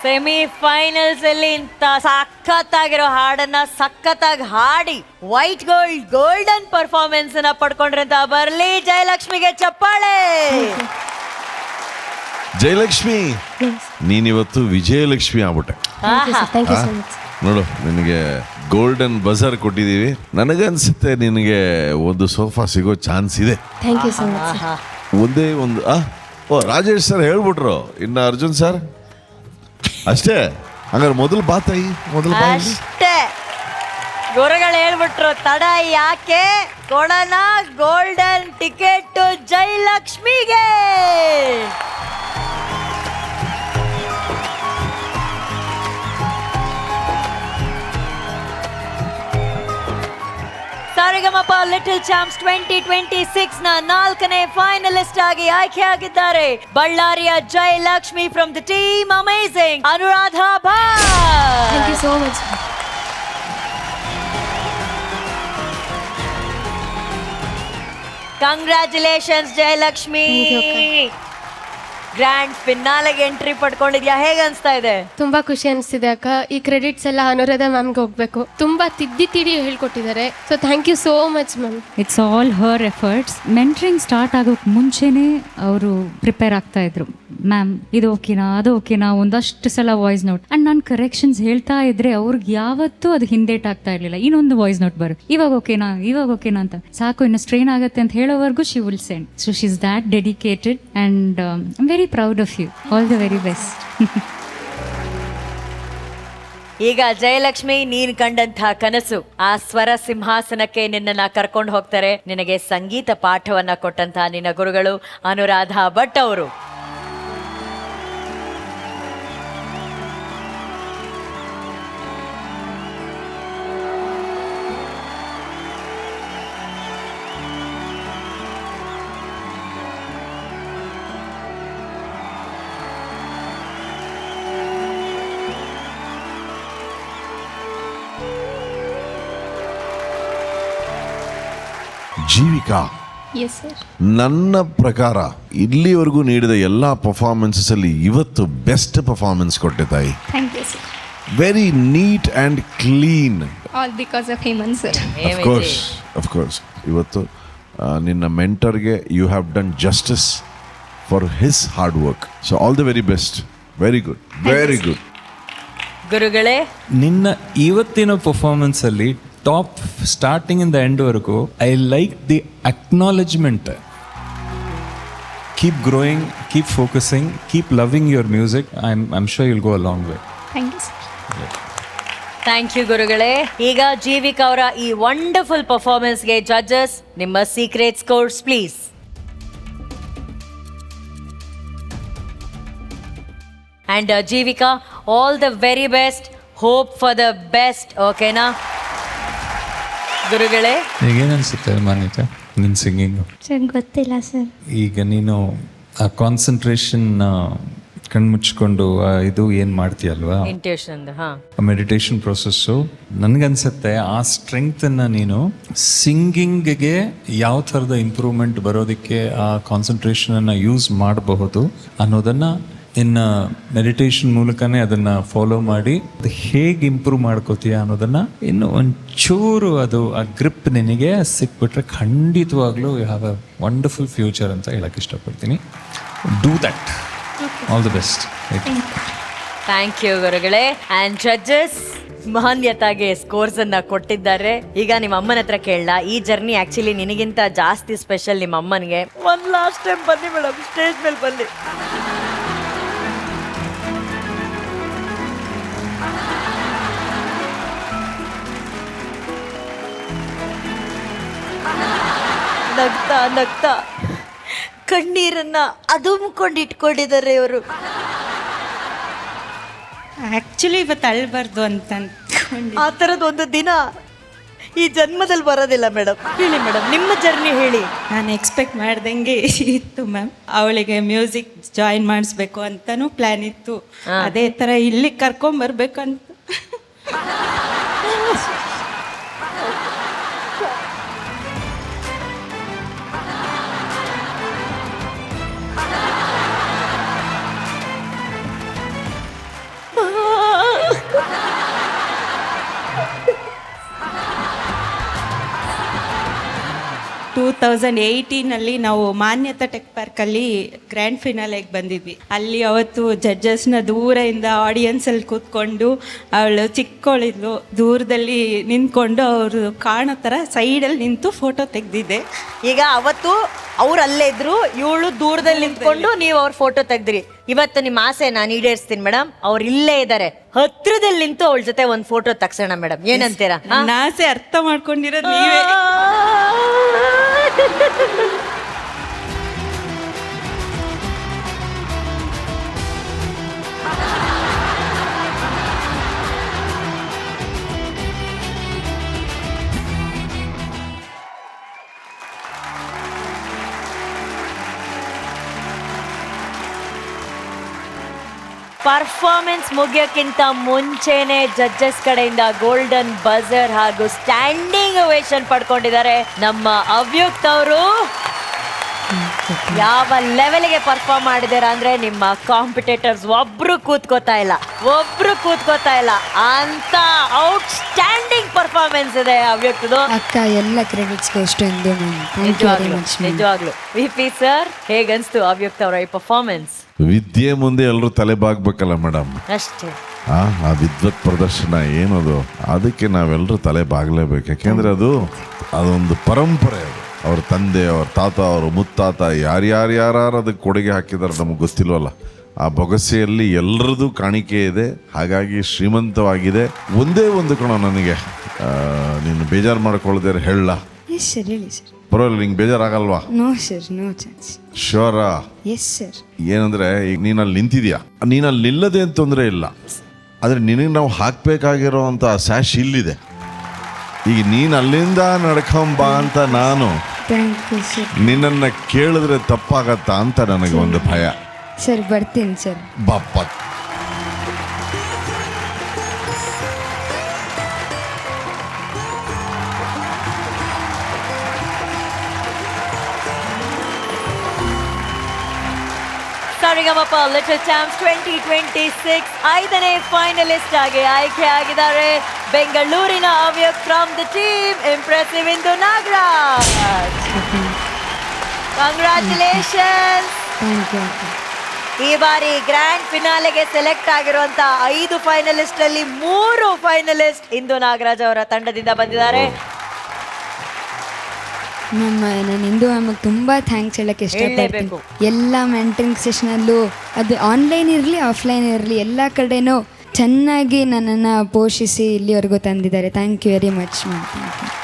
Semifinals ಅಲ್ಲಿ ಇಂತ ಸಖತ್ತಾಗಿರೋ ಹಾಡನ್ನ ಸಖತ್ತಾಗಿ ಹಾಡಿ ವೈಟ್ ಗೋಲ್ಡನ್ ಪರ್ಫಾರ್ಮೆನ್ಸ್ ನ ಪಡ್ಕೊಂಡ್ರಂತ ಬರ್ಲಿ ಜಯಲಕ್ಷ್ಮಿಗೆ ಚಪ್ಪಾಳೆ. ಜಯಲಕ್ಷ್ಮಿ, ನೀನಿವತ್ತು ವಿಜಯಲಕ್ಷ್ಮಿ ಆಗ್ಬಿಟ್ಟೆ. ನೋಡು, ನಿನಗೆ ಗೋಲ್ಡನ್ ಬಜರ್ ಕೊಟ್ಟಿದ್ದೀವಿ. ನನಗನ್ಸುತ್ತೆ ನಿನಗೆ ಒಂದು ಸೋಫಾ ಸಿಗೋ ಚಾನ್ಸ್ ಇದೆ. ಒಂದೇ ಒಂದು ರಾಜೇಶ್ ಸರ್ ಹೇಳ್ಬಿಟ್ರು, ಇನ್ನು ಅರ್ಜುನ್ ಸರ್ ಅಷ್ಟೇ. ಹಂಗಾರೆ ಮೊದಲು ಬಾತಾಯಿ ಮೊದಲು ಅಷ್ಟೇ ಗುರುಗಳು ಹೇಳ್ಬಿಟ್ರು, ತಡ ಯಾಕೆ, ಕೊಡೋಣ ಗೋಲ್ಡನ್ ಟಿಕೆಟ್ ಜಯಲಕ್ಷ್ಮಿಗೆ. ಸಾರಿಗಮಪ ಲಿಟಲ್ ಚಾಂಪ್ಸ್ 2026 ನ 4ನೇ ಫೈನಲಿಸ್ಟ್ ಆಗಿ ಆಯ್ಕೆಯಾಗಿದ್ದಾರೆ ಬಳ್ಳಾರಿಯ Jayalakshmi from the team amazing Anuradha Bhat. Thank you so much. Congratulations Jayalakshmi. Grand ಫಿನಾಲೆಗೆ ಎಂಟ್ರಿ ಪಡ್ಕೊಂಡಿದ್ಯಾ, ಹೇಗೆ ಅನ್ಸ್ತಾ ಇದೆ? ತುಂಬಾ ಖುಷಿ ಅನಿಸ್ತಿದೆ ಅಕ್ಕ. ಈ ಕ್ರೆಡಿಟ್ಸ್ ಎಲ್ಲ ಅನುರಾಧ ಮ್ಯಾಮ್ಗೆ ಹೋಗ್ಬೇಕು. ತುಂಬಾ ತಿದ್ದಿ ಹೇಳ್ಕೊಟ್ಟಿದ್ದಾರೆ. So thank you so much ma'am. It's all her efforts. Mentoring start ಆಗೋಕೆ ಮುಂಚೆನೇ ಅವರು ಪ್ರಿಪೇರ್ ಆಗ್ತಾ ಇದ್ರು. ಮ್ಯಾಮ್ ಇದು ಓಕೆನಾ, ಅದು ಓಕೆನಾ, ಒಂದಷ್ಟು ಸಲ ವಾಯ್ಸ್ ನೋಟ್ ಅಂಡ್ ನಾನು ಕರೆಕ್ಷನ್ಸ್ ಹೇಳ್ತಾ ಇದ್ರೆ ಅವ್ರಿಗೆ ಯಾವತ್ತೂ ಅದು ಹಿಂದೇಟ್ ಆಗ್ತಾ ಇರಲಿಲ್ಲ. ಇನ್ನೊಂದು ವಾಯ್ಸ್ ನೋಟ್ ಬರು, ಇವಾಗ ಓಕೆನಾ ಅಂತ. ಸಾಕು, ಇನ್ನು ಸ್ಟ್ರೈನ್ ಆಗುತ್ತೆ ಅಂತ ಹೇಳೋವರೆಗೂ she will send. So she is that dedicated and I am very proud of you. All the very best. ಈಗ ಜಯಲಕ್ಷ್ಮಿ, ನೀನ್ ಕಂಡಂತಹ ಕನಸು, ಆ ಸ್ವರ ಸಿಂಹಾಸನಕ್ಕೆ ನಿನ್ನನ್ನ ಕರ್ಕೊಂಡು ಹೋಗ್ತಾರೆ. ನಿನಗೆ ಸಂಗೀತ ಪಾಠವನ್ನ ಕೊಟ್ಟಂತಹ ನಿನ್ನ ಗುರುಗಳು ಅನುರಾಧ ಭಟ್ ಅವರು. ಜೀವಿಕಾ, ನನ್ನ ಪ್ರಕಾರ ಇಲ್ಲಿವರೆಗೂ ನೀಡಿದ ಎಲ್ಲ ಪರ್ಫಾರ್ಮೆನ್ಸಸ್ ಅಲ್ಲಿ ಇವತ್ತು ಬೆಸ್ಟ್ ಪರ್ಫಾರ್ಮೆನ್ಸ್ ಕೊಟ್ಟೆ ತಾಯಿ. Thank you sir. Very neat and clean. All because of Hemant sir. Of course ಇವತ್ತು ನಿನ್ನ ಮೆಂಟರ್ಗೆ you have done justice for his hard work. So all the very best. Very good, very good. ಗುರುಗಳೇ, ನಿನ್ನ ಇವತ್ತಿನ performance ಅಲ್ಲಿ top starting ಇಂದ end ವರೆಗೂ I like the acknowledgement. Keep growing, keep focusing, keep loving your music. I am sure you'll go a long way. Thank you sir. Thank you ಗುರುಗಳೇ. ಈಗ ಜೀವಿಕಾ ಅವರ ಈ ವಂಡರ್ಫುಲ್ ಪರ್ಫಾರ್ಮೆನ್ಸ್ಗೆ ಜಡ್ಜಸ್ ನಿಮ್ಮ secret scores please. And Jeevika, all the very best. Hope for the best. ಓಕೆನಾ ಗುರುಗಳೇ? ಈಗೇನು ಅನಿಸುತ್ತೆ ಮಾನ್ಯತೆ ನಿನ್ನ ಸಿಂಗಿಂಗು? ಸರ್ ಗೊತ್ತಿಲ್ಲ ಸರ್. ಈಗ ನೀನು ಆ ಕಾನ್ಸಂಟ್ರೇಷನ್ ಕಣ್ಮುಚ್ಕೊಂಡು ಇದು ಏನು ಮಾಡ್ತೀಯಲ್ವಾ, ಮೆಡಿಟೇಷನ್ ಪ್ರೊಸೆಸ್ಸು, ನನಗನ್ಸುತ್ತೆ ಆ ಸ್ಟ್ರೆಂಗ್ತನ್ನು ನೀನು ಸಿಂಗಿಂಗ್ಗೆ ಯಾವ ಥರದ ಇಂಪ್ರೂವ್ಮೆಂಟ್ ಬರೋದಕ್ಕೆ ಆ ಕಾನ್ಸಂಟ್ರೇಷನನ್ನು ಯೂಸ್ ಮಾಡಬಹುದು ಅನ್ನೋದನ್ನು ಇನ್ನು ಮೆಡಿಟೇಷನ್ ಮೂಲಕನೇ ಅದನ್ನು ಫಾಲೋ ಮಾಡಿ ಅದು ಹೇಗೆ ಇಂಪ್ರೂವ್ ಮಾಡ್ಕೋತೀಯ ಅನ್ನೋದನ್ನು ಇನ್ನು ಒಂಚೂರು ಅದು ಆ ಗ್ರಿಪ್ ನಿನಗೆ ಸಿಕ್ಬಿಟ್ರೆ ಖಂಡಿತವಾಗ್ಲೂ you have a wonderful future ಅಂತ ಹೇಳಕ್ಕೆ ಇಷ್ಟಪಡ್ತೀನಿ. Do that. All the best. Thank you ಗುರುಗಳೇ. ಆ್ಯಂಡ್ ಜಡ್ಜಸ್ ಮಾನ್ಯತಾಗೆ ಸ್ಕೋರ್ಸ್ ಅನ್ನ ಕೊಟ್ಟಿದ್ದಾರೆ. ಈಗ ನಿಮ್ಮ ಅಮ್ಮನ ಹತ್ರ ಕೇಳಲ್ಲ, ಈ ಜರ್ನಿ ಆಕ್ಚುಲಿ ನಿನಗಿಂತ ಜಾಸ್ತಿ ಸ್ಪೆಷಲ್ ನಿಮ್ಮ ಅಮ್ಮನಿಗೆ. ಒಂದು ಲಾಸ್ಟ್ ಟೈಮ್ ಬನ್ನಿ ಮೇಡಮ್, ಸ್ಟೇಜ್ ಮೇಲೆ ಬನ್ನಿ. ನಗ್ತಾ ಕಣ್ಣೀರನ್ನ ಅದುಮ್ಕೊಂಡು ಇಟ್ಕೊಂಡಿದ್ದಾರೆ ಇವರು. ಆ್ಯಕ್ಚುಲಿ ಇವತ್ತು ಅಳ್ಬಾರ್ದು ಅಂತ ಅಂದ್ಕೊಂಡು ಆ ಥರದ್ದು ಒಂದು ದಿನ ಈ ಜನ್ಮದಲ್ಲಿ ಬರೋದಿಲ್ಲ ಮೇಡಮ್. ಹೇಳಿ ಮೇಡಮ್, ನಿಮ್ಮ ಜರ್ನಿ ಹೇಳಿ. ನಾನು ಎಕ್ಸ್ಪೆಕ್ಟ್ ಮಾಡ್ದಂಗೆ ಇತ್ತು ಮ್ಯಾಮ್. ಅವಳಿಗೆ ಮ್ಯೂಸಿಕ್ ಜಾಯಿನ್ ಮಾಡಿಸ್ಬೇಕು ಅಂತಲೂ ಪ್ಲ್ಯಾನ್ ಇತ್ತು. ಅದೇ ಥರ ಇಲ್ಲಿ ಕರ್ಕೊಂಬರ್ಬೇಕು ಅಂತ. ಟೂ 2018 ನಾವು ಮಾನ್ಯತಾ ಟೆಕ್ ಪಾರ್ಕಲ್ಲಿ ಗ್ರ್ಯಾಂಡ್ ಫಿನಾಲೆಗೆ ಬಂದಿದ್ವಿ. ಅಲ್ಲಿ ಅವತ್ತು ಜಡ್ಜಸ್ನ ದೂರದಿಂದ ಆಡಿಯನ್ಸಲ್ಲಿ ಕೂತ್ಕೊಂಡು ಅವಳು ಚಿಕ್ಕವಳಿದ್ಲು, ದೂರದಲ್ಲಿ ನಿಂತ್ಕೊಂಡು ಅವರು ಕಾಣೋ ಥರ ಸೈಡಲ್ಲಿ ನಿಂತು ಫೋಟೋ ತೆಗೆದಿದ್ದೆ. ಈಗ ಅವತ್ತು ಅವ್ರು ಅಲ್ಲೇ ಇದ್ರು, ಇವಳು ದೂರದಲ್ಲಿ ನಿಂತ್ಕೊಂಡು ನೀವು ಅವ್ರ ಫೋಟೋ ತೆಗ್ದ್ರಿ. ಇವತ್ತು ನಿಮ್ಮ ಆಸೆ ನಾನು ಈಡೇರಿಸ್ತೀನಿ ಮೇಡಮ್. ಅವ್ರು ಇಲ್ಲೇ ಇದ್ದಾರೆ, ಹತ್ರದಲ್ಲಿ ನಿಂತು ಅವಳ ಜೊತೆ ಒಂದು ಫೋಟೋ ತಗ್ಸೋಣ ಮೇಡಮ್, ಏನಂತೀರಾ? ನನ್ನ ಆಸೆ ಅರ್ಥ ಮಾಡ್ಕೊಂಡಿರೋದು ನೀವೇ. ಪರ್ಫಾರ್ಮೆನ್ಸ್ ಮುಗಿಯೋಕ್ಕಿಂತ ಮುಂಚೆನೆ ಜಡ್ಜಸ್ ಕಡೆಯಿಂದ ಗೋಲ್ಡನ್ ಬಜರ್ ಹಾಗೂ ಸ್ಟ್ಯಾಂಡಿಂಗ್ ಓವೇಷನ್ ಪಡ್ಕೊಂಡಿದ್ದಾರೆ ನಮ್ಮ ಅವ್ಯಕ್ತ್ ಅವರು. ಯಾವ ಲೆವೆಲ್ಗೆ ಪರ್ಫಾರ್ಮ್ ಮಾಡಿದಾರೆ ಅಂದ್ರೆ ನಿಮ್ಮ ಕಾಂಪಿಟೇಟರ್ಸ್ ಒಬ್ರು ಕೂತ್ಕೋತಾ ಇಲ್ಲ ಅಂತ ಔಟ್ಸ್ಟ್ಯಾಂಡಿಂಗ್ ಪರ್ಫಾರ್ಮೆನ್ಸ್ ಇದೆ ಅವ್ಯಕ್ತದು. ಅಕ್ಕ ಎಲ್ಲ ಕ್ರೆಡಿಟ್ಸ್ ಗೋಷ್ಟು ಎಂದು ನಿಜವಾಗ್ಲು. ವಿ.ಪಿ. ಸರ್, ಹೇಗನ್ಸ್ತು ಅವ್ಯಕ್ತ್ ಅವರ ಈ ಪರ್ಫಾರ್ಮೆನ್ಸ್? ವಿದ್ಯೆ ಮುಂದೆ ಎಲ್ಲರೂ ತಲೆ ಬಾಗ್ಬೇಕಲ್ಲ ಮೇಡಮ್. ಅಷ್ಟೇ. ಆ ವಿದ್ವತ್ ಪ್ರದರ್ಶನ ಏನದು, ಅದಕ್ಕೆ ನಾವೆಲ್ಲರೂ ತಲೆ ಬಾಗ್ಲೇಬೇಕು. ಯಾಕೆಂದ್ರೆ ಅದೊಂದು ಪರಂಪರೆ. ಅದು ಅವ್ರ ತಂದೆ, ಅವ್ರ ತಾತ, ಅವ್ರ ಮುತ್ತಾತ ಯಾರು ಅದಕ್ಕೆ ಕೊಡುಗೆ ಹಾಕಿದಾರೆ ನಮಗೆ ಗೊತ್ತಿಲ್ವಲ್ಲ. ಆ ಬೊಗಸೆಯಲ್ಲಿ ಎಲ್ಲರದು ಕಾಣಿಕೆ ಇದೆ, ಹಾಗಾಗಿ ಶ್ರೀಮಂತವಾಗಿದೆ. ಒಂದೇ ಒಂದು ಕಣ ನನಗೆ ನೀನು ಬೇಜಾರು ಮಾಡ್ಕೊಳ್ಳದೆ ಹೇಳ. ಎಸ್ ಸರ್, ಹೇಳಿ ಸರ್. ಪರವಾಗಿಲ್ಲ, ನಿಂಗೆ ಬೇಜಾರಾಗಲ್ವಾ? No sir, no chance. ಶ್ಯೂರಾ? Yes sir. ಏನಂದ್ರೆ ಈಗ ನೀನಲ್ಲಿ ನಿಂತಿದ್ಯಾ, ನೀನಲ್ಲಿ ನಿಲ್ಲದೆ ಅಂತ ತೊಂದರೆ ಇಲ್ಲ, ಆದರೆ ನಿನಗೆ ನಾವು ಹಾಕಬೇಕಾಗಿರೋ ಅಂಥ ಸ್ಯಾಶ್ ಇಲ್ಲಿದೆ. ಈಗ ನೀನು ಅಲ್ಲಿಂದ ನಡ್ಕೊಂಬಾ ಅಂತ ನಾನು ಥ್ಯಾಂಕ್ ಯು ಸರ್. ನಿನ್ನನ್ನು ಕೇಳಿದ್ರೆ ತಪ್ಪಾಗತ್ತಾ ಅಂತ ನನಗೆ ಒಂದು ಭಯ. ಸರ್ ಬರ್ತೀನಿ ಸರ್. ಬಾಪ್ಪ. ಸರಿಗಮಪ ಲಿಟಲ್ ಚಾಂಪ್ಸ್ 2026 5ನೇ ಫೈನಲಿಸ್ಟ್ ಆಗಿ ಆಯ್ಕೆ ಆಗಿದ್ದಾರೆ ಬೆಂಗಳೂರಿನ Avyakt from the team impressive Indu Nagaraj. Congratulations. Thank you. ಈ ಬಾರಿ ಗ್ರ್ಯಾಂಡ್ ಫಿನಾಲೆಗೆ ಸೆಲೆಕ್ಟ್ ಆಗಿರುವಂತ 5 ಫೈನಲಿಸ್ಟ್ ಅಲ್ಲಿ 3 ಫೈನಲಿಸ್ಟ್ ಇಂದು ನಾಗರಾಜ್ ಅವರ ತಂಡದಿಂದ ಬಂದಿದ್ದಾರೆ. ನಾನು ಇಂದು ಮ್ಯಾಮಗೆ ತುಂಬ ಥ್ಯಾಂಕ್ಸ್ ಹೇಳಕ್ಕೆ ಇಷ್ಟಪಡ್ತೀನಿ. ಎಲ್ಲ ಮೆಂಟರಿಂಗ್ ಸೆಷನಲ್ಲೂ ಅದು ಆನ್ಲೈನ್ ಇರಲಿ ಆಫ್ಲೈನ್ ಇರಲಿ ಎಲ್ಲ ಕಡೆನೂ ಚೆನ್ನಾಗಿ ನನ್ನನ್ನು ಪೋಷಿಸಿ ಇಲ್ಲಿವರೆಗೂ ತಂದಿದ್ದಾರೆ. Thank you very much ma'am. Thank you.